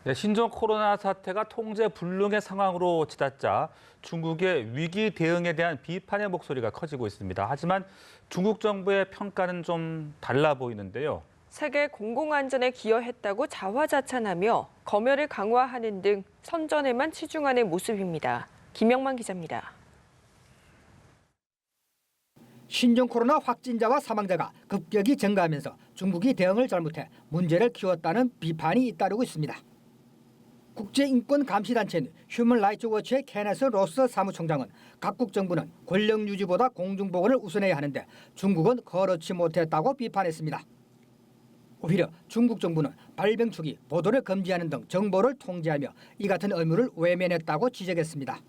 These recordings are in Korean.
네, 신종 코로나 사태가 통제 불능의 상황으로 치닫자 중국의 위기 대응에 대한 비판의 목소리가 커지고 있습니다. 하지만 중국 정부의 평가는 좀 달라 보이는데요. 세계 공공안전에 기여했다고 자화자찬하며 검열을 강화하는 등 선전에만 치중하는 모습입니다. 김영만 기자입니다. 신종 코로나 확진자와 사망자가 급격히 증가하면서 중국이 대응을 잘못해 문제를 키웠다는 비판이 잇따르고 있습니다. 국제인권감시단체인 휴먼 라이츠 워치의 케네스 로스 사무총장은 각국 정부는 권력 유지보다 공중보건을 우선해야 하는데 중국은 그렇지 못했다고 비판했습니다. 오히려 중국 정부는 발병 초기 보도를 금지하는 등 정보를 통제하며 이 같은 의무를 외면했다고 지적했습니다.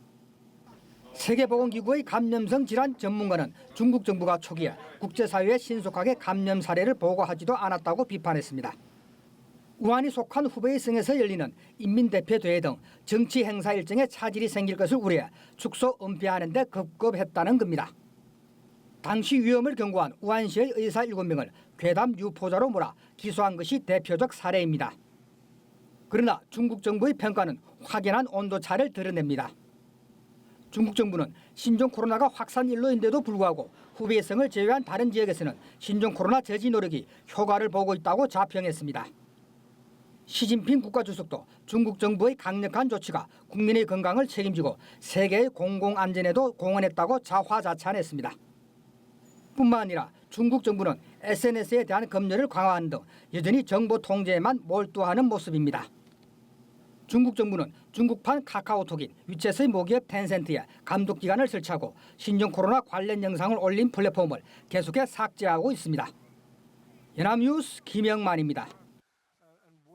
세계보건기구의 감염성 질환 전문가는 중국 정부가 초기에 국제사회에 신속하게 감염 사례를 보고하지도 않았다고 비판했습니다. 우한이 속한 후베이성에서 열리는 인민대표대회 등 정치 행사 일정에 차질이 생길 것을 우려해 축소 은폐하는 데 급급했다는 겁니다. 당시 위험을 경고한 우한시의 의사 7명을 괴담 유포자로 몰아 기소한 것이 대표적 사례입니다. 그러나 중국 정부의 평가는 확연한 온도차를 드러냅니다. 중국 정부는 신종 코로나가 확산일로인데도 불구하고 후베이성을 제외한 다른 지역에서는 신종 코로나 저지 노력이 효과를 보고 있다고 자평했습니다. 시진핑 국가주석도 중국 정부의 강력한 조치가 국민의 건강을 책임지고 세계의 공공안전에도 공헌했다고 자화자찬했습니다. 뿐만 아니라 중국 정부는 SNS에 대한 검열을 강화하는 등 여전히 정보 통제에만 몰두하는 모습입니다. 중국 정부는 중국판 카카오톡인 위챗의 모기업 텐센트에 감독기관을 설치하고 신종 코로나 관련 영상을 올린 플랫폼을 계속해 삭제하고 있습니다. 연합뉴스 김영만입니다.